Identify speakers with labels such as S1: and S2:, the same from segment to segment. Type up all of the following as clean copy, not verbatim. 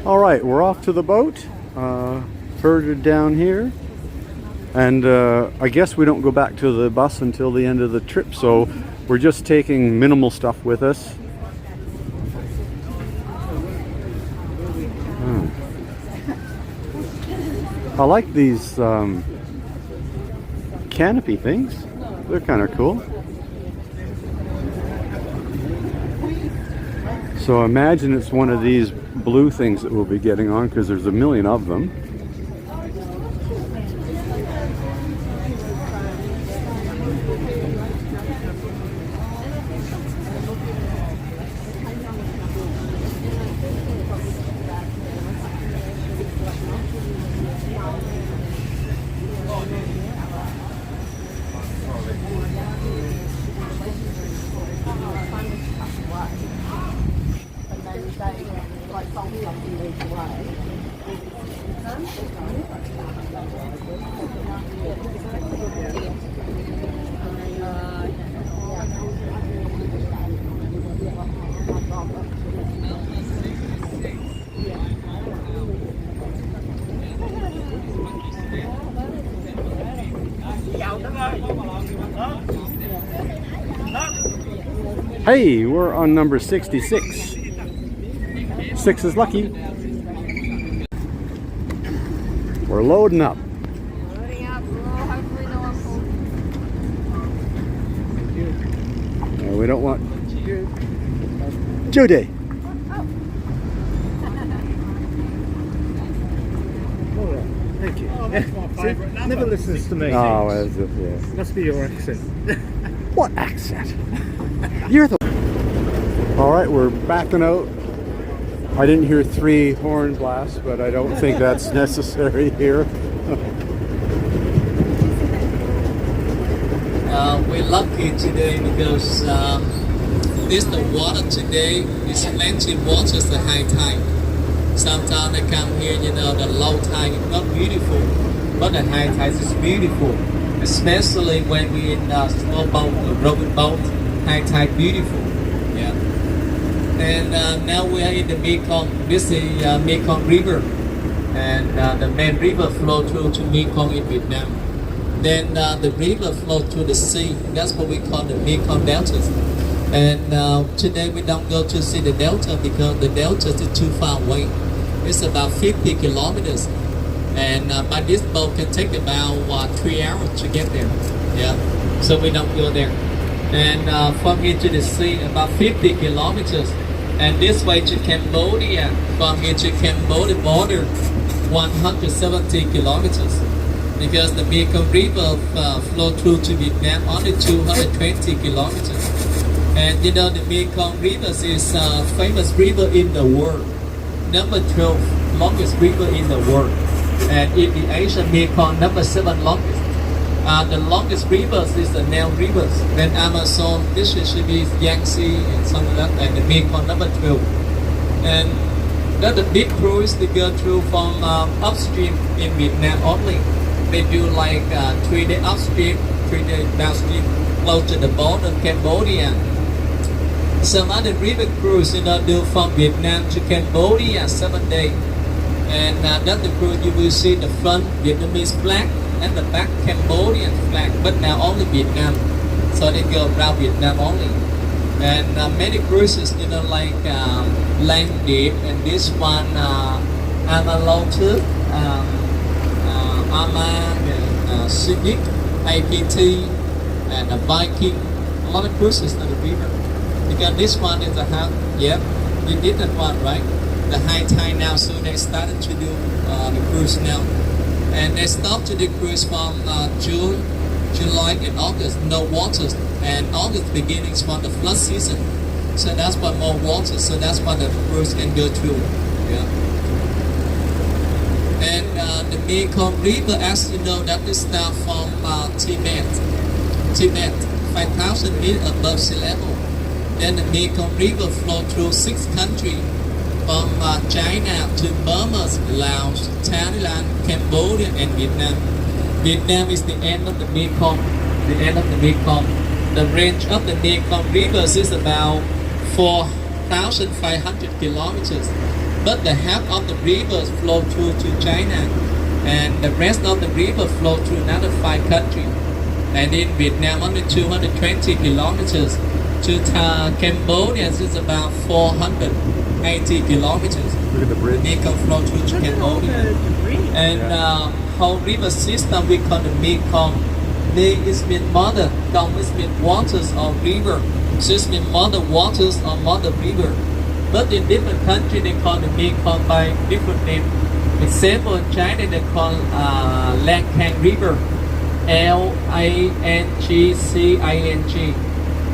S1: All right, we're off to the boat, further down here. And I guess we don't go back to the bus until the end of the trip, so we're just taking minimal stuff with us. I like these canopy things. They're kind of cool. So imagine it's one of these blue things that we'll be getting on, because there's a million of them. Hey, we're on number 66. 6 is lucky. We're loading up. No, we don't want Judy.
S2: Thank you. See, never listens to me.
S1: Oh, is it? Yes.
S2: Must be your accent.
S1: What accent? You're the... All right, we're backing out. I didn't hear 3 horn blasts, but I don't think that's necessary here.
S3: We're lucky today because this the water today is plenty water, the high tide. Sometimes I come here, the low tide is not beautiful, but the high tide is beautiful. Especially when we're in a small boat, a rowing boat, high tide beautiful. Yeah. And now we are in the Mekong. This is Mekong River, and the main river flow through to Mekong in Vietnam. Then the river flow to the sea. That's what we call the Mekong deltas. And today we don't go to see the delta because the delta is too far away. It's about 50 kilometers. And by this boat can take about 3 hours to get there. Yeah, so we don't go there. And from here to the sea, about 50 kilometers. And this way to Cambodia, from here to Cambodia border, 170 kilometers. Because the Mekong River flow through to Vietnam only 220 kilometers. And the Mekong River is a famous river in the world. Number 12 longest river in the world. And in the Asia, Mekong number 7 longest. The longest rivers is the Nile rivers. Then Amazon, this should be Yangtze and something like that. And the Mekong number 12. And that's the big cruise they go through from upstream in Vietnam only. They do like 3 days upstream, 3 days downstream, close to the border of Cambodia. Some other river cruise, do from Vietnam to Cambodia 7 days. And that's the cruise you will see the front Vietnamese flag and the back Cambodian flag, but now only Vietnam. So they go around Vietnam only. And many cruises, like Lang Deep, and this one Amalotu, Ama, Scenic, APT, and Viking. A lot of cruises on the river. Because this one is a house. Yep, you did that one, right? The high tide now, so they started to do the cruise now. And they stopped to do cruise from June, July, and August. No water. And August beginnings from the flood season. So that's why more water. So that's why the cruise can go through. Yeah. And the Mekong River, as you know, that is start from Tibet, 5,000 meters above sea level. Then the Mekong River flow through 6 countries, from China to Burma, Laos, Thailand, Cambodia, and Vietnam. Vietnam is the end of the Mekong. The end of the Mekong. The range of the Mekong rivers is about 4,500 kilometers. but the half of the rivers flow through to China, and the rest of the river flow through another 5 countries. And in Vietnam, only 220 kilometers. To Cambodia, it's about 480 kilometers.
S1: Look at the
S3: The
S1: bridge.
S3: Mekong flow through to Cambodia. And whole river system we call the Mekong. They is mean mother, Kong is mean waters or river. So it's mean mother waters or mother river. But in different countries they call the Mekong by different name. Example in China they call Lang Kang River, Langcang.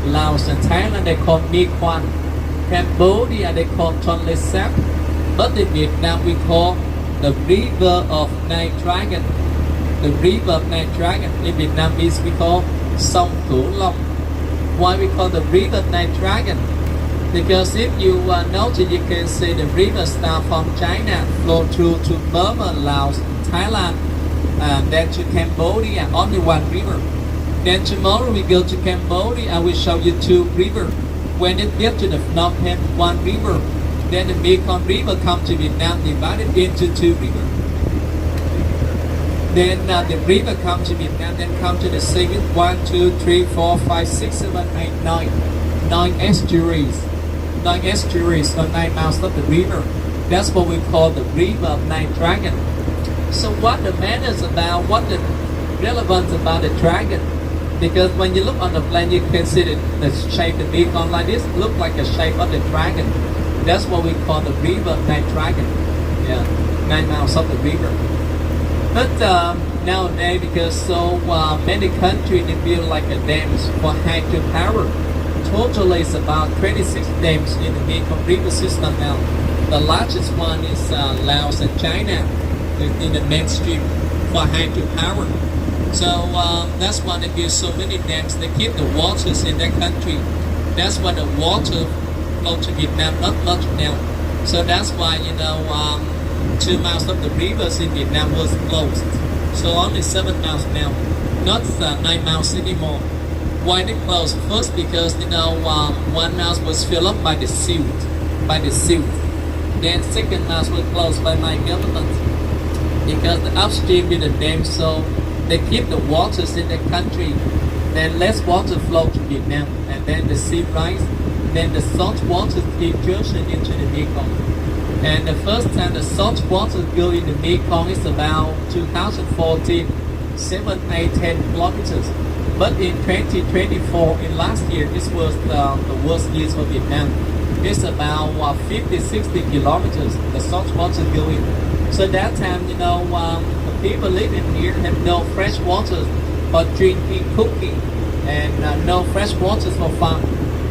S3: Laos and Thailand they call Mekong. Cambodia they call Tonle Sap. But in Vietnam we call the river of Nine Dragon. The river of Nine Dragon in Vietnamese we call Sông Cửu Long. Why we call the river of Nine Dragon? Because if you notice, you can see the river start from China, flow through to Burma, Laos, Thailand, and then to Cambodia, only one river. Then tomorrow we go to Cambodia, I will show you 2 rivers. When it gets to the Phnom Penh, 1 river. Then the Mekong River come to Vietnam, divided into 2 rivers. Then the river come to Vietnam, then come to the sea with 1, 2, 3, 4, 5, 6, 7, 8, 9. 9 estuaries. 9 estuaries or 9 mouths of the river. That's what we call the river of Nine Dragon. So what the matters about, what the relevance about the dragon? Because when you look on the plane, you can see the shape, the Mekong like this, look like the shape of the dragon. That's what we call the river of Nine Dragon. Yeah, 9 miles of the river. But nowadays, because so many countries they build like a dams for hydropower. Totally, it's about 26 dams in the Mekong River system now. The largest one is Laos and China in the mainstream for hydropower. So that's why they build so many dams. They keep the waters in that country. That's why the water flow to Vietnam not much now. So that's why 2 miles of the rivers in Vietnam was closed. So only 7 miles now, not 9 miles anymore. Why they closed? First because 1 mile was filled up by the silt. Then second mile was closed by my government because the upstream in the dam, so they keep the waters in the country. Then less water flow to Vietnam, and then the sea rise. Then the salt water keep gushing into the Mekong. And the first time the salt water go in the Mekong is about 2014, 7, 8, 10 kilometers. But in 2024, in last year, this was the worst year for Vietnam. It's about 50, 60 kilometers, the salt water going. So that time, the people living here have no fresh water for drinking, cooking, and no fresh water for farm.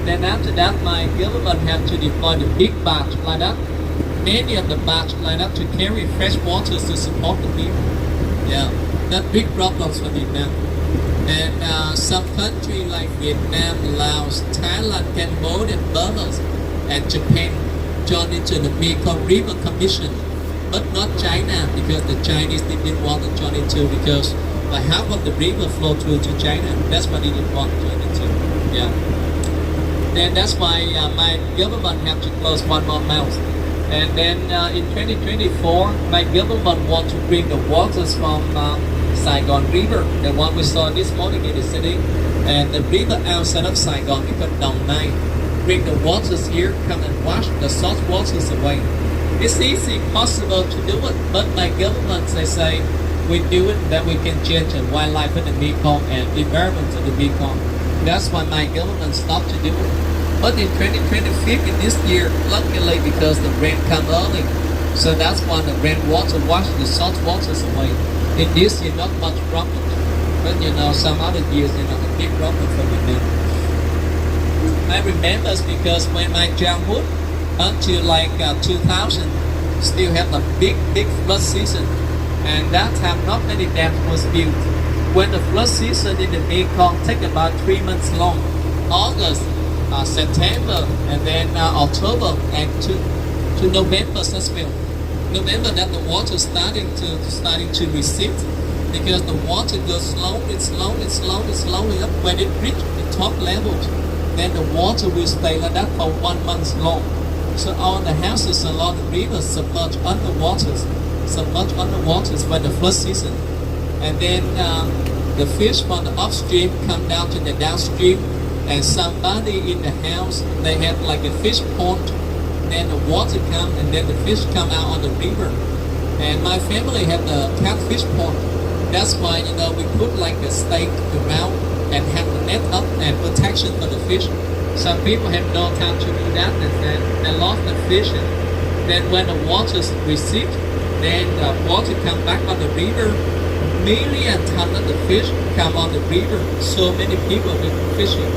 S3: Then after that, my government have to deploy the big barge like that. Many of the barge like that to carry fresh water to support the people. Yeah, that's big problems for Vietnam. And some countries like Vietnam, Laos, Thailand, Cambodia, Burma, and Japan joined into the Mekong River Commission, but not China because the Chinese didn't want to join into because half of the river flow through to China. That's why they didn't want to join into. Yeah. Then that's why my government have to close 1 more mouth. And then in 2024, my government want to bring the waters from Saigon River, the one we saw this morning in the city, and the river outside of Saigon, we call Dong Nai. Bring the waters here, come and wash the salt waters away. It's easy, possible to do it, but my government, they say, we do it, that we can change the wildlife in the Mekong and environment of the Mekong. That's why my government stopped to do it. But in 2025, in this year, luckily because the rain come early, so that's why the rainwater wash the salt waters away. In this year, not much problem, but some other years, a big problem for Vietnam. I remember because when my childhood, until like 2000, still have a big flood season, and that time not many dams was built. When the flood season in the Mekong take about 3 months long, August, September, and then October, and to November as well. November that the water starting to recede because the water goes slowly up. When it reaches the top level, then the water will stay like that for 1 month long. So all the houses along the river submerged underwater, when the flood season. And then the fish from the upstream come down to the downstream, and somebody in the house, they have like a fish pond, then the water come, and then the fish come out on the river. And my family have the catfish pond. That's why, we put like a stake around and have the net up and protection for the fish. Some people have no time to do that, and then they lost the fish. And then when the waters recede, then the water come back on the river. Million tons of the fish come on the river. So many people do fishing.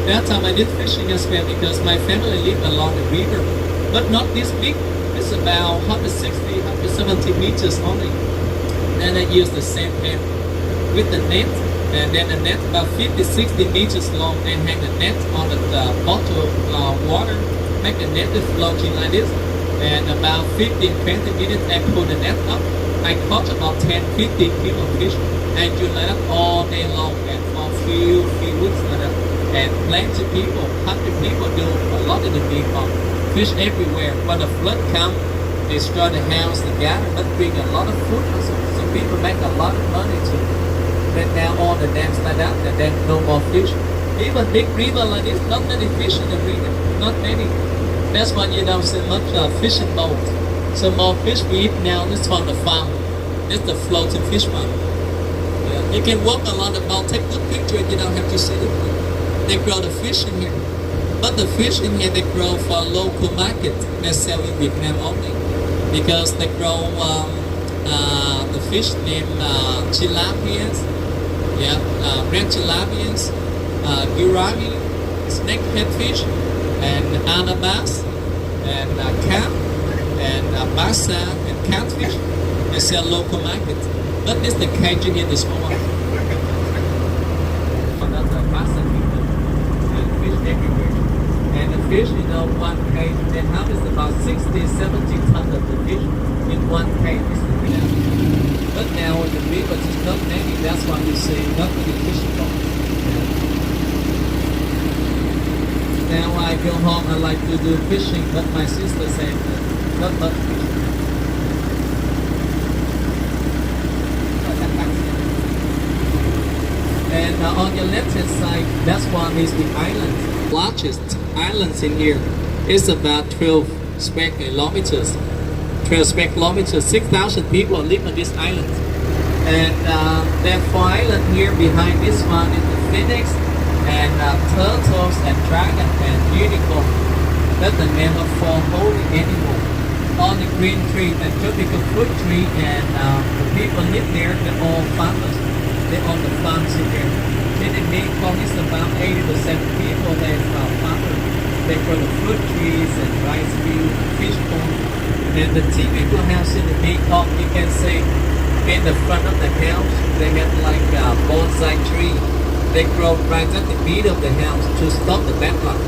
S3: That time I did fishing as well because my family live along the river, but not this big. It's about 160, 170 meters only. Then I use the same net with the net, and then the net about 50, 60 meters long, and hang the net on the bottle of water, make the net floating like this, and about 15, 20 minutes I pull the net up. I caught about 10, 15 kilo fish, and you let it all day long, and for a few weeks like that. And plenty people, 100 people do a lot of the big fish everywhere. When the flood comes, destroy the house, the garden, but bring a lot of food also. So people make a lot of money too. Then now all the dams like that, and then no more fish. Even big river like this, not many fish in the river, not many. That's why you don't see much fishing boat. So more fish we eat now, this from the farm. This the floating fish farm. Yeah. You can walk along the boat, take good picture, you don't have to see the food. They grow the fish in here. But the fish in here, they grow for local market. They sell in Vietnam only. Because they grow the fish named tilapias, red tilapias, gurami, snakehead fish, and anabas, and carp, and basa, and catfish. They sell local market. But this the cage in here, the small one. Another basa people, and fish everywhere. And the fish, one cage, they harvest about 60, 70 tons of the fish in one cage. But now in the river, it's not many. That's why you see not many fishing boats. Now I go home, I like to do fishing, but my sister said not much fishing. And on your left hand side, that's one is the island. Largest islands in here is about 12 square kilometers. 12 square kilometers, 6,000 people live on this island. And there are 4 islands here. Behind this one is the phoenix, and turtles, and dragon, and unicorn. That's the name of 4 holy animals. On the green tree, the tropical fruit tree, and the people live there, they're all farmers. They own the farms in there. In the Mekong, it's about 80% people that are farmers. They grow the fruit trees and rice fields and fish pond. And the typical house in the Mekong, you can see in the front of the house, they have like a bonsai tree. They grow right at the middle of the house to stop the bad luck.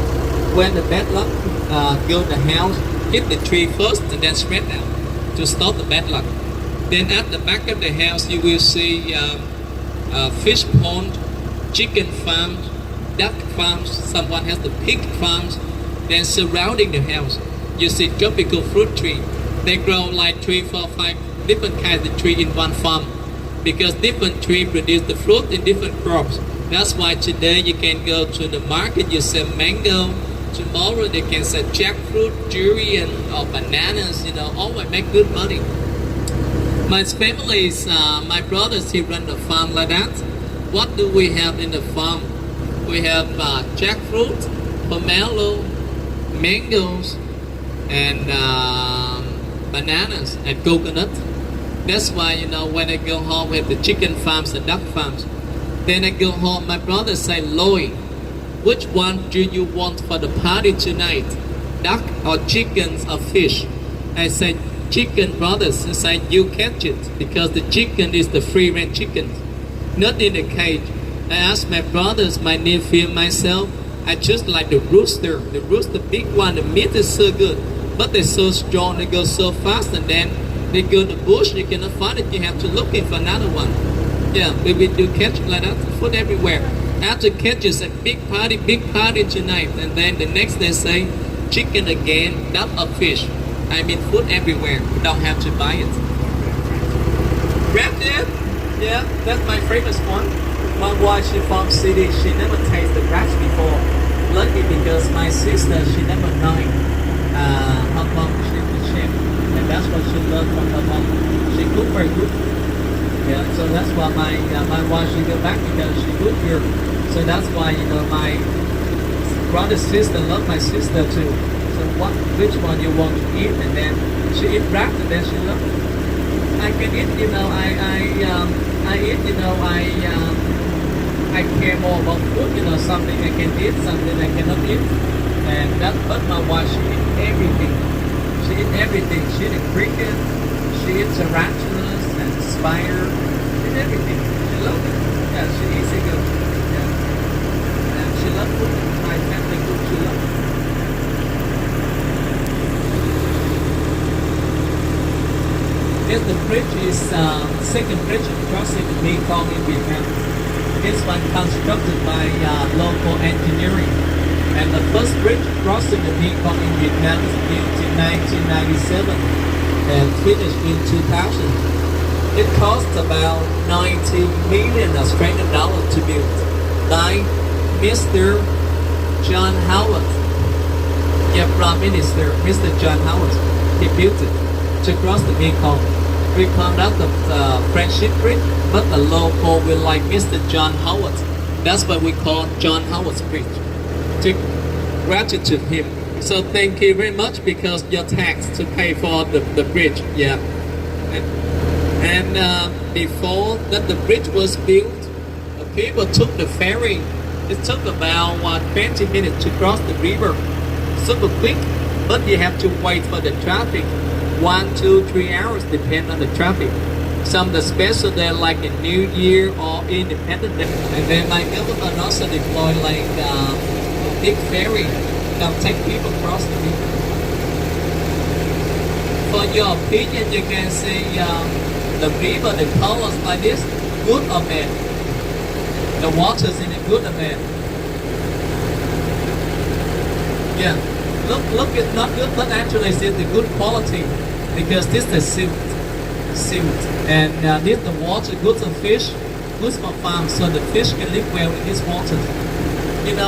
S3: When the bad luck go in the house, hit the tree first and then spread out to stop the bad luck. Then at the back of the house, you will see fish pond, chicken farms, duck farms, someone has the pig farms. Then surrounding the house, you see tropical fruit tree. They grow like 3, 4, 5 different kinds of tree in one farm, because different tree produce the fruit in different crops. That's why today you can go to the market, you sell mango. Tomorrow they can sell jackfruit, durian, or bananas. Always make good money. My families, my brothers, he run the farm like that. What do we have in the farm? We have jackfruit, pomelo, mangoes, and bananas and coconut. That's why when I go home with the chicken farms, the duck farms, then I go home. My brother say, "Lloyd, which one do you want for the party tonight? Duck or chickens or fish?" I said, "Chicken, brothers." He said, "You catch it, because the chicken is the free range chicken, not in the cage." I asked my brothers, my nephew, myself. I just like the rooster. The rooster, big one. The meat is so good, but they're so strong. They go so fast, and then they go to the bush. You cannot find it. You have to look for another one. Yeah, we do catch like that. Food everywhere. After catch, it's a big party tonight. And then the next day say, chicken again, not a fish. I mean food everywhere. You don't have to buy it. Crab dip? Yeah, that's my famous one. My wife, she from city, she never tasted crabs before. Lucky because my sister, she never known her mom, she's the chef. And that's what she learned from her mom. She cook very good. Yeah, so that's why my wife, she go back because she good here. So that's why, my brother sister love my sister too. So which one you want to eat, and then she eat crab, and then she love it. I can eat, I eat, I care more about food, something I can eat, something I cannot eat. And that's but my wife, she eat everything. She eat everything. She eat cricket, she eat tarantulas and spider, she eat everything. She loves it. Yeah, she eats it good. Yeah. And she loves food. My family cook, she loves it. This the bridge is second bridge crossing the Mekong in Vietnam. This one constructed by local engineering, and the first bridge crossing the Mekong in Vietnam was built in 1997 and finished in 2000. It cost about 90 million Australian dollars to build by Mr. John Howard. Yeah, Prime Minister Mr. John Howard. He built it to cross the Mekong. We call that the Friendship Bridge, but the local will like Mr. John Howard. That's what we call John Howard's Bridge. To gratitude to him. So thank you very much because your tax to pay for the bridge. Yeah. And before that the bridge was built, the people took the ferry. It took about 20 minutes to cross the river. Super quick, but you have to wait for the traffic. 1, 2, 3 hours depend on the traffic. Some of the special day like in New Year or Independence Day. And then my government also deploy like a big ferry that take people across the river. For your opinion, you can see the river, the colors like this, good or bad? The water's in it, good or bad? Yeah. Look, it's not good, but actually it's the good quality because this is silt, and this the water good for fish, good for farm, so the fish can live well in this water.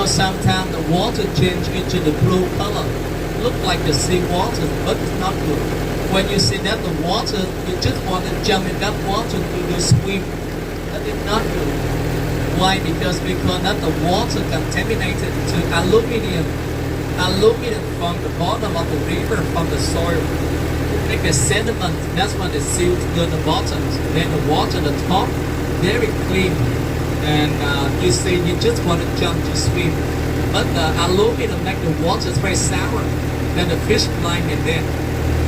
S3: Sometimes the water change into the blue color, look like the sea water, but it's not good. When you see that the water, you just want to jump in that water to swim, but it's not good. Why? Because that the water contaminated to aluminum from the bottom of the river, from the soil. It make a sediment, that's why the silt go to the bottom. Then the water, the top, very clean. And you see, you just want to jump to swim. But the aluminum make the water very sour. Then the fish blind and dead.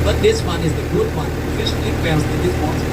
S3: But this one is the good one. Fish live well in this water.